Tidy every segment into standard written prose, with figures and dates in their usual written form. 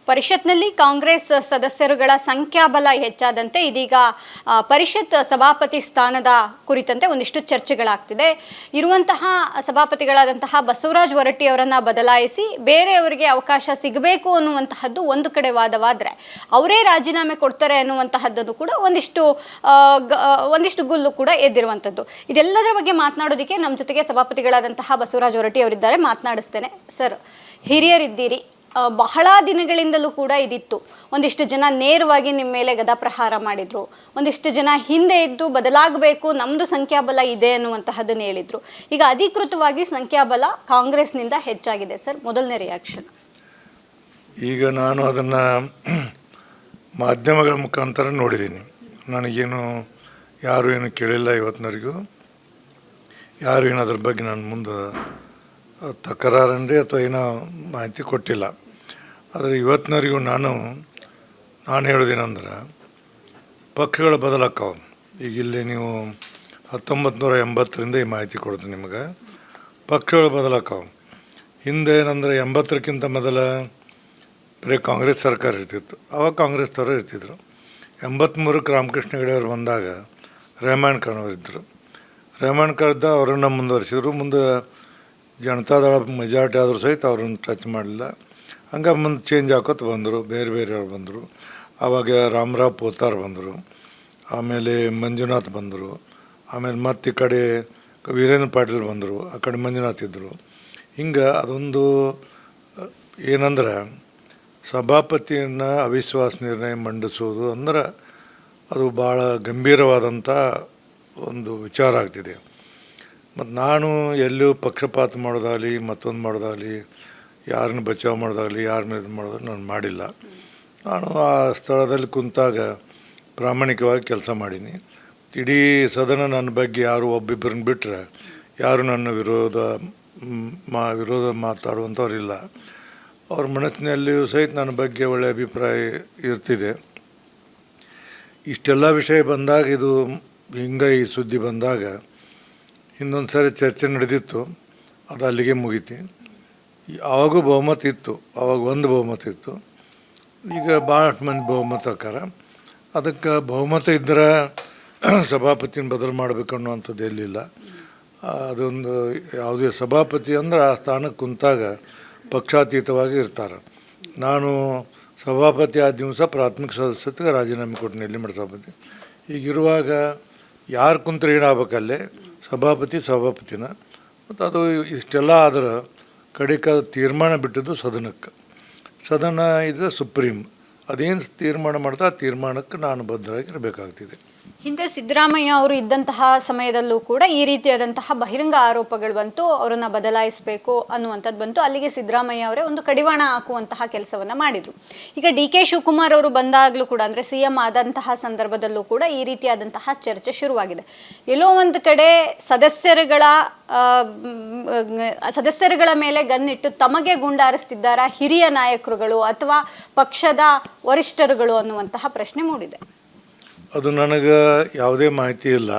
ಪರಿಷತ್ನಲ್ಲಿ ಕಾಂಗ್ರೆಸ್ ಸದಸ್ಯರುಗಳ ಸಂಖ್ಯಾಬಲ ಹೆಚ್ಚಾದಂತೆ ಇದೀಗ ಪರಿಷತ್ ಸಭಾಪತಿ ಸ್ಥಾನದ ಕುರಿತಂತೆ ಒಂದಿಷ್ಟು ಚರ್ಚೆಗಳಾಗ್ತಿದೆ. ಇರುವಂತಹ ಸಭಾಪತಿಗಳಾದಂತಹ ಬಸವರಾಜ ಹೊರಟ್ಟಿ ಅವರನ್ನ ಬದಲಾಯಿಸಿ ಬೇರೆಯವರಿಗೆ ಅವಕಾಶ ಸಿಗಬೇಕು ಅನ್ನುವಂತಹದ್ದು ಒಂದು ಕಡೆ ವಾದವಾದರೆ, ಅವರೇ ರಾಜೀನಾಮೆ ಕೊಡ್ತಾರೆ ಅನ್ನುವಂತಹದ್ದು ಕೂಡ ಒಂದಿಷ್ಟು ಗುಲ್ಲು ಕೂಡ ಎದ್ದಿರುವಂಥದ್ದು. ಇದೆಲ್ಲದರ ಬಗ್ಗೆ ಮಾತನಾಡೋದಕ್ಕೆ ನಮ್ಮ ಜೊತೆಗೆ ಸಭಾಪತಿಗಳಾದಂತಹ ಬಸವರಾಜ ಹೊರಟ್ಟಿ ಅವರಿದ್ದಾರೆ. ಮಾತನಾಡಿಸ್ತೇನೆ. ಸರ್, ಹಿರಿಯರಿದ್ದೀರಿ, ಬಹಳ ದಿನಗಳಿಂದಲೂ ಕೂಡ ಇದಿತ್ತು. ಒಂದಿಷ್ಟು ಜನ ನೇರವಾಗಿ ನಿಮ್ಮ ಮೇಲೆ ಗದಾಪ್ರಹಾರ ಮಾಡಿದ್ರು, ಒಂದಿಷ್ಟು ಜನ ಹಿಂದೆ ಇದ್ದು ಬದಲಾಗಬೇಕು, ನಮ್ಮದು ಸಂಖ್ಯಾಬಲ ಇದೆ ಅನ್ನುವಂತಹದ್ದನ್ನು ಹೇಳಿದ್ರು. ಈಗ ಅಧಿಕೃತವಾಗಿ ಸಂಖ್ಯಾಬಲ ಕಾಂಗ್ರೆಸ್ನಿಂದ ಹೆಚ್ಚಾಗಿದೆ. ಸರ್, ಮೊದಲನೇ ರಿಯಾಕ್ಷನ್? ಈಗ ನಾನು ಅದನ್ನು ಮಾಧ್ಯಮಗಳ ಮುಖಾಂತರ ನೋಡಿದ್ದೀನಿ. ನನಗೇನು ಯಾರು ಏನು ಕೇಳಿಲ್ಲ, ಇವತ್ತಿನವರೆಗೂ ಯಾರು ಏನು ಅದ್ರ ಬಗ್ಗೆ ನಾನು ಮುಂದೆ ತಕರಾರನ್ರಿ ಅಥವಾ ಏನೋ ಮಾಹಿತಿ ಕೊಟ್ಟಿಲ್ಲ. ಆದರೆ ಇವತ್ತಿನವರೆಗೂ ನಾನು ಹೇಳೋದೇನೆಂದ್ರೆ, ಪಕ್ಷಗಳು ಬದಲಾಕ್ಕವು. ಈಗ ಇಲ್ಲಿ ನೀವು 1980ರಿಂದ ಈ ಮಾಹಿತಿ ಕೊಡ್ತೀನಿ ನಿಮಗೆ. ಪಕ್ಷಗಳು ಬದಲಾಕ್ಕವು. ಹಿಂದೆ ಏನಂದರೆ 80ಕ್ಕಿಂತ ಮೊದಲ ಬರೀ ಕಾಂಗ್ರೆಸ್ ಸರ್ಕಾರ ಇರ್ತಿತ್ತು. ಆವಾಗ ಕಾಂಗ್ರೆಸ್ದವರು ಇರ್ತಿದ್ರು. 83ಕ್ಕೆ ರಾಮಕೃಷ್ಣ ಹೆಗಡೆ ಅವರು ಬಂದಾಗ ರೆಹಮಾನ್ ಖಾನ್ ಅವರು ಇದ್ದರು. ರೆಹಮಾನ್ ಖಾನ್ ಅವರನ್ನು ಮುಂದುವರಿಸಿದ್ರು. ಮುಂದೆ ಜನತಾದಳ ಮೆಜಾರಿಟಿ ಆದರೂ ಸಹಿತ ಅವ್ರನ್ನ ಟಚ್ ಮಾಡಲಿಲ್ಲ. ಹಂಗೆ ಮುಂದೆ ಚೇಂಜ್ ಹಾಕೋತ ಬಂದರು, ಬೇರೆಯವ್ರು ಬಂದರು. ಆವಾಗ ರಾಮರಾವ್ ಪೋತಾರ್ ಬಂದರು, ಆಮೇಲೆ ಮಂಜುನಾಥ್ ಬಂದರು, ಆಮೇಲೆ ಮತ್ತು ಈ ಕಡೆ ವೀರೇಂದ್ರ ಪಾಟೀಲ್ ಬಂದರು, ಆ ಕಡೆ ಮಂಜುನಾಥ್ ಇದ್ದರು. ಹಿಂಗೆ ಅದೊಂದು ಏನಂದ್ರೆ, ಸಭಾಪತಿಯನ್ನು ಅವಿಶ್ವಾಸ ನಿರ್ಣಯ ಮಂಡಿಸೋದು ಅಂದ್ರೆ ಅದು ಭಾಳ ಗಂಭೀರವಾದಂಥ ಒಂದು ವಿಚಾರ ಆಗ್ತಿದೆ. ಮತ್ತು ನಾನು ಎಲ್ಲೂ ಪಕ್ಷಪಾತ ಮಾಡೋದಾಗಲಿ ಮತ್ತೊಂದು ಮಾಡೋದಾಗಲಿ, ಯಾರನ್ನ ಬಚಾವ್ ಮಾಡೋದಾಗಲಿ ಯಾರ ಮೇಲೆ ಮಾಡೋದಾಗಲಿ ನಾನು ಮಾಡಿಲ್ಲ. ನಾನು ಆ ಸ್ಥಳದಲ್ಲಿ ಕುಂತಾಗ ಪ್ರಾಮಾಣಿಕವಾಗಿ ಕೆಲಸ ಮಾಡೀನಿ. ಇಡೀ ಸದನ ನನ್ನ ಬಗ್ಗೆ ಯಾರು ಒಬ್ಬಿಬ್ಬರನ್ನ ಬಿಟ್ಟರೆ ಯಾರು ನನ್ನ ವಿರೋಧ ಮಾತಾಡುವಂಥವ್ರಿಲ್ಲ. ಅವ್ರ ಮನಸ್ಸಿನಲ್ಲಿಯೂ ಸಹಿತ ನನ್ನ ಬಗ್ಗೆ ಒಳ್ಳೆಯ ಅಭಿಪ್ರಾಯ ಇರ್ತಿದೆ. ಇಷ್ಟೆಲ್ಲ ವಿಷಯ ಬಂದಾಗ, ಇದು ಹಿಂಗೆ ಈ ಸುದ್ದಿ ಬಂದಾಗ ಇನ್ನೊಂದು ಸಾರಿ ಚರ್ಚೆ ನಡೆದಿತ್ತು, ಅದು ಅಲ್ಲಿಗೆ ಮುಗೀತಿ. ಆವಾಗೂ ಬಹುಮತ ಇತ್ತು, ಆವಾಗ ಒಂದು ಬಹುಮತ ಇತ್ತು. ಈಗ ಭಾಳಷ್ಟು ಮಂದಿ ಬಹುಮತ ಹಾಕಾರ. ಅದಕ್ಕೆ ಬಹುಮತ ಇದ್ದರೆ ಸಭಾಪತಿನ ಬದಲು ಮಾಡಬೇಕು ಅನ್ನುವಂಥದ್ದು ಎಲ್ಲಿಲ್ಲ. ಅದೊಂದು ಯಾವುದೇ ಸಭಾಪತಿ ಅಂದ್ರೆ ಆ ಸ್ಥಾನಕ್ಕೆ ಕುಂತಾಗ ಪಕ್ಷಾತೀತವಾಗಿ ಇರ್ತಾರೆ. ನಾನು ಸಭಾಪತಿ ಆದ ದಿವಸ ಪ್ರಾಥಮಿಕ ಸದಸ್ಯತ್ವಕ್ಕೆ ರಾಜೀನಾಮೆ ಕೊಟ್ಟಿನಿ, ಎಲ್ಲಿ ಮಾಡಿ ಸಭಾಪತಿ. ಈಗಿರುವಾಗ ಯಾರು ಕುಂತ್ರೆ ಏನಾಗಬೇಕಲ್ಲೇ ಸಭಾಪತಿನ. ಮತ್ತು ಅದು ಇಷ್ಟೆಲ್ಲ ಆದ್ರೆ ಕಡೆಗೆ ತೀರ್ಮಾನ ಬಿಟ್ಟಿದ್ದು ಸದನಕ್ಕೆ. ಸದನ ಇದೆ ಸುಪ್ರೀಂ. ಅದೇನು ತೀರ್ಮಾನ ಮಾಡ್ತಾ ಆ ತೀರ್ಮಾನಕ್ಕೆ ನಾನು ಬದ್ಧರಾಗಿರಬೇಕಾಗ್ತಿದೆ. ಹಿಂದೆ ಸಿದ್ದರಾಮಯ್ಯ ಅವರು ಇದ್ದಂತಹ ಸಮಯದಲ್ಲೂ ಕೂಡ ಈ ರೀತಿಯಾದಂತಹ ಬಹಿರಂಗ ಆರೋಪಗಳು ಬಂತು, ಅವರನ್ನು ಬದಲಾಯಿಸಬೇಕು ಅನ್ನುವಂಥದ್ದು ಬಂತು. ಅಲ್ಲಿಗೆ ಸಿದ್ದರಾಮಯ್ಯ ಅವರೇ ಒಂದು ಕಡಿವಾಣ ಹಾಕುವಂತಹ ಕೆಲಸವನ್ನು ಮಾಡಿದರು. ಈಗ ಡಿ.ಕೆ. ಶಿವಕುಮಾರ್ ಅವರು ಬಂದಾಗಲೂ ಕೂಡ, ಅಂದರೆ CM ಆದಂತಹ ಸಂದರ್ಭದಲ್ಲೂ ಕೂಡ ಈ ರೀತಿಯಾದಂತಹ ಚರ್ಚೆ ಶುರುವಾಗಿದೆ. ಎಲ್ಲೋ ಒಂದು ಕಡೆ ಸದಸ್ಯರುಗಳ ಮೇಲೆ ಗನ್ನಿಟ್ಟು ತಮಗೆ ಗುಂಡಾರಿಸ್ತಿದ್ದಾರಾ ಹಿರಿಯ ನಾಯಕರುಗಳು ಅಥವಾ ಪಕ್ಷದ ವರಿಷ್ಠರುಗಳು ಅನ್ನುವಂತಹ ಪ್ರಶ್ನೆ ಮೂಡಿದೆ. ಅದು ನನಗೆ ಯಾವುದೇ ಮಾಹಿತಿ ಇಲ್ಲ.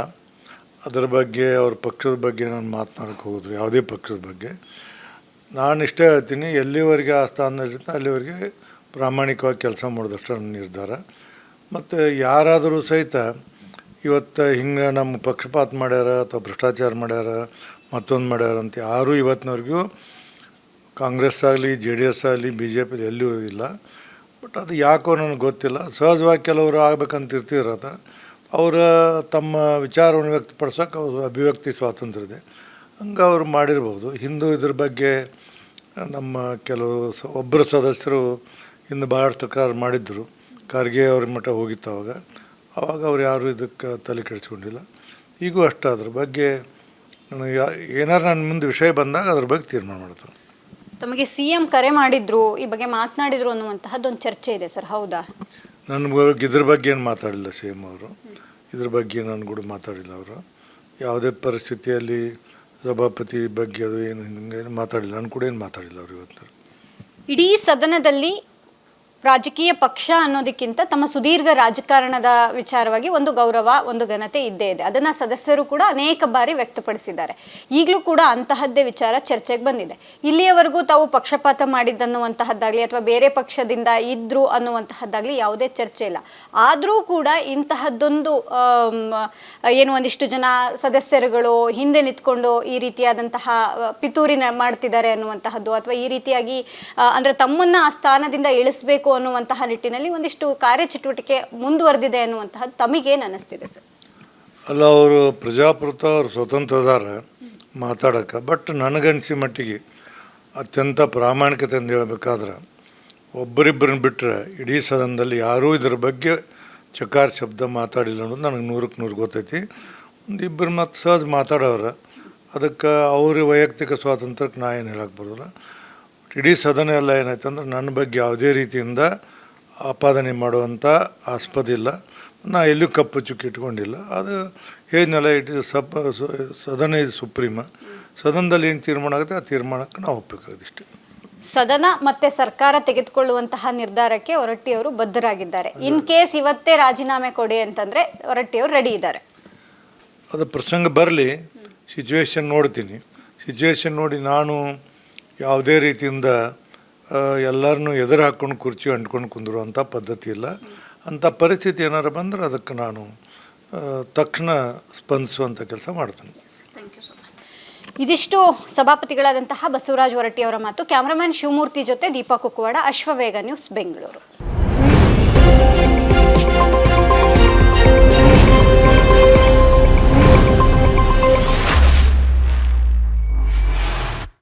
ಅದರ ಬಗ್ಗೆ ಅವ್ರ ಪಕ್ಷದ ಬಗ್ಗೆ ನಾನು ಮಾತನಾಡಕ್ಕೆ ಹೋಗಿದ್ರು, ಯಾವುದೇ ಪಕ್ಷದ ಬಗ್ಗೆ. ನಾನು ಇಷ್ಟೇ ಹೇಳ್ತೀನಿ, ಎಲ್ಲಿವರೆಗೆ ಆ ಸ್ಥಾನದಲ್ಲಿರುತ್ತೆ ಅಲ್ಲಿವರೆಗೆ ಪ್ರಾಮಾಣಿಕವಾಗಿ ಕೆಲಸ ಮಾಡೋದಷ್ಟು ನನ್ನ ನಿರ್ಧಾರ. ಮತ್ತು ಯಾರಾದರೂ ಸಹಿತ ಇವತ್ತು ಹಿಂಗೆ ನಮ್ಮ ಪಕ್ಷಪಾತ ಮಾಡ್ಯಾರ ಅಥವಾ ಭ್ರಷ್ಟಾಚಾರ ಮಾಡ್ಯಾರ ಮತ್ತೊಂದು ಮಾಡ್ಯಾರ ಅಂತ ಯಾರೂ ಇವತ್ತಿನವರೆಗೂ ಕಾಂಗ್ರೆಸ್ ಆಗಲಿ JDS ಆಗಲಿ BJP ಎಲ್ಲೂ ಇಲ್ಲ. ಬಟ್ ಅದು ಯಾಕೋ ನನಗೆ ಗೊತ್ತಿಲ್ಲ. ಸಹಜವಾಗಿ ಕೆಲವರು ಆಗ್ಬೇಕಂತ ಇರ್ತಿರೋದು. ಅವರ ತಮ್ಮ ವಿಚಾರವನ್ನು ವ್ಯಕ್ತಪಡಿಸೋಕೆ ಅವರು ಅಭಿವ್ಯಕ್ತಿ ಸ್ವಾತಂತ್ರ್ಯ ಇದೆ, ಹಂಗೆ ಅವರು ಮಾಡಿರ್ಬೋದು. ಹಿಂದೂ ಇದ್ರ ಬಗ್ಗೆ ನಮ್ಮ ಕೆಲವು ಒಬ್ಬರು ಸದಸ್ಯರು ಹಿಂದೆ ಭಾಳ ತಕರಾರು ಮಾಡಿದ್ದರು. ಖರ್ಗೆ ಅವ್ರ ಮಟ್ಟ ಹೋಗಿತ್ತು ಅವಾಗ ಅವ್ರು ಯಾರು ಇದಕ್ಕೆ ತಲೆ ಕೆಡಿಸ್ಕೊಂಡಿಲ್ಲ. ಈಗೂ ಅಷ್ಟೇ ಅದ್ರ ಬಗ್ಗೆ ನನಗೆ ಏನಾರು ನನ್ನ ಮುಂದೆ ವಿಷಯ ಬಂದಾಗ ಅದ್ರ ಬಗ್ಗೆ ತೀರ್ಮಾನ ಮಾಡ್ತಾರೆ. ತಮಗೆ CM ಕರೆ ಮಾಡಿದ್ರು, ಈ ಬಗ್ಗೆ ಮಾತನಾಡಿದ್ರು ಅನ್ನುವಂತಹದ್ದು ಒಂದು ಚರ್ಚೆ ಇದೆ ಸರ್, ಹೌದಾ? ನನ್ನ ಇದ್ರ ಬಗ್ಗೆ ಏನು ಮಾತಾಡಿಲ್ಲ CM ಅವರು. ಇದ್ರ ಬಗ್ಗೆ ನಾನು ಕೂಡ ಮಾತಾಡಿಲ್ಲ. ಅವರು ಯಾವುದೇ ಪರಿಸ್ಥಿತಿಯಲ್ಲಿ ಸಭಾಪತಿ ಬಗ್ಗೆ ಅದು ಏನು ಹಿಂಗೆ ಮಾತಾಡಿಲ್ಲ. ನಾನು ಕೂಡ ಏನು ಮಾತಾಡಿಲ್ಲ ಅವರು ಇವತ್ತು. ಇಡೀ ಸದನದಲ್ಲಿ ರಾಜಕೀಯ ಪಕ್ಷ ಅನ್ನೋದಕ್ಕಿಂತ ತಮ್ಮ ಸುದೀರ್ಘ ರಾಜಕಾರಣದ ವಿಚಾರವಾಗಿ ಒಂದು ಗೌರವ, ಒಂದು ಘನತೆ ಇದ್ದೇ ಇದೆ. ಅದನ್ನು ಸದಸ್ಯರು ಕೂಡ ಅನೇಕ ಬಾರಿ ವ್ಯಕ್ತಪಡಿಸಿದ್ದಾರೆ. ಈಗಲೂ ಕೂಡ ಅಂತಹದ್ದೇ ವಿಚಾರ ಚರ್ಚೆಗೆ ಬಂದಿದೆ. ಇಲ್ಲಿಯವರೆಗೂ ತಾವು ಪಕ್ಷಪಾತ ಮಾಡಿದ್ದನ್ನುವಂತಹದ್ದಾಗಲಿ ಅಥವಾ ಬೇರೆ ಪಕ್ಷದಿಂದ ಇದ್ರು ಅನ್ನುವಂತಹದ್ದಾಗಲಿ ಯಾವುದೇ ಚರ್ಚೆ ಇಲ್ಲ. ಆದರೂ ಕೂಡ ಇಂತಹದ್ದೊಂದು ಏನು ಒಂದಿಷ್ಟು ಜನ ಸದಸ್ಯರುಗಳು ಹಿಂದೆ ನಿಂತ್ಕೊಂಡು ಈ ರೀತಿಯಾದಂತಹ ಪಿತೂರಿ ಮಾಡ್ತಿದ್ದಾರೆ ಅನ್ನುವಂತಹದ್ದು, ಅಥವಾ ಈ ರೀತಿಯಾಗಿ ಅಂದರೆ ತಮ್ಮನ್ನ ಆ ಸ್ಥಾನದಿಂದ ಇಳಿಸಬೇಕು ಅನ್ನುವಂತಹ ನಿಟ್ಟಿನಲ್ಲಿ ಒಂದಿಷ್ಟು ಕಾರ್ಯಚಟುವಟಿಕೆ ಮುಂದುವರೆದಿದೆ ಅನ್ನುವಂತಹದ್ದು ತಮಗೇನು ಅನ್ನಿಸ್ತಿದೆ ಸರ್? ಅಲ್ಲ, ಅವರು ಪ್ರಜಾಪ್ರಭುತ್ವ, ಅವರು ಸ್ವತಂತ್ರದಾರ ಮಾತಾಡೋಕ್ಕೆ. ಬಟ್ ನನಗನ್ಸಿ ಮಟ್ಟಿಗೆ ಅತ್ಯಂತ ಪ್ರಾಮಾಣಿಕತೆಯಿಂದ ಹೇಳಬೇಕಾದ್ರೆ ಒಬ್ಬರಿಬ್ಬರನ್ನ ಬಿಟ್ಟರೆ ಇಡೀ ಸದನದಲ್ಲಿ ಯಾರೂ ಇದರ ಬಗ್ಗೆ ಚಕಾರ ಶಬ್ದ ಮಾತಾಡಿಲ್ಲ ಅನ್ನೋದು ನನಗೆ 100% ಗೊತ್ತೈತಿ. ಒಂದಿಬ್ಬರು ಮತ್ತು ಸಹಜ ಮಾತಾಡೋರು, ಅದಕ್ಕೆ ಅವ್ರ ವೈಯಕ್ತಿಕ ಸ್ವಾತಂತ್ರ್ಯಕ್ಕೆ ನಾ ಏನು ಹೇಳಕ್ಕೆ ಬರೋದಿಲ್ಲ. ಇಡೀ ಸದನ ಎಲ್ಲ ಏನಾಯ್ತು ಅಂದ್ರೆ ನನ್ನ ಬಗ್ಗೆ ಯಾವುದೇ ರೀತಿಯಿಂದ ಆಪಾದನೆ ಮಾಡುವಂಥ ಆಸ್ಪದ ಇಲ್ಲ. ನಾ ಎಲ್ಲೂ ಕಪ್ಪು ಚುಕ್ಕಿ ಇಟ್ಕೊಂಡಿಲ್ಲ. ಅದು ಹೇಳಿದ್ನಲ್ಲ, ಇಟ್ ಇಸ್ ಸದನ ಇಸ್ ಸುಪ್ರೀಮ. ಸದನದಲ್ಲಿ ಏನು ತೀರ್ಮಾನ ಆಗುತ್ತೆ ಆ ತೀರ್ಮಾನಕ್ಕೆ ನಾವು ಒಪ್ಪಬೇಕಾಗುತ್ತೆ. ಸದನ ಮತ್ತೆ ಸರ್ಕಾರ ತೆಗೆದುಕೊಳ್ಳುವಂತಹ ನಿರ್ಧಾರಕ್ಕೆ ಹೊರಟ್ಟಿಯವರು ಬದ್ಧರಾಗಿದ್ದಾರೆ. ಇನ್ ಕೇಸ್ ಇವತ್ತೇ ರಾಜೀನಾಮೆ ಕೊಡಿ ಅಂತಂದರೆ ಹೊರಟ್ಟಿಯವರು ರೆಡಿ ಇದ್ದಾರೆ. ಅದು ಪ್ರಸಂಗ ಬರಲಿ, ಸಿಚುವೇಶನ್ ನೋಡ್ತೀನಿ. ಸಿಚುವೇಶನ್ ನೋಡಿ ನಾನು ಯಾವುದೇ ರೀತಿಯಿಂದ ಎಲ್ಲರನ್ನೂ ಎದುರು ಹಾಕ್ಕೊಂಡು ಕುರ್ಚಿ ಅಂಟ್ಕೊಂಡು ಕುಂದಿರುವಂಥ ಪದ್ಧತಿ ಇಲ್ಲ. ಅಂಥ ಪರಿಸ್ಥಿತಿ ಏನಾರು ಬಂದರೆ ಅದಕ್ಕೆ ನಾನು ತಕ್ಷಣ ಸ್ಪಂದಿಸುವಂಥ ಕೆಲಸ ಮಾಡ್ತೀನಿ. ಇದಿಷ್ಟು ಸಭಾಪತಿಗಳಾದಂತಹ ಬಸವರಾಜ ಹೊರಟ್ಟಿಯವರ ಮಾತು. ಕ್ಯಾಮ್ರಾಮನ್ ಶಿವಮೂರ್ತಿ ಜೊತೆ ದೀಪಾ ಕುಕ್ಕವಾಡ, ಅಶ್ವವೇಗ ನ್ಯೂಸ್, ಬೆಂಗಳೂರು.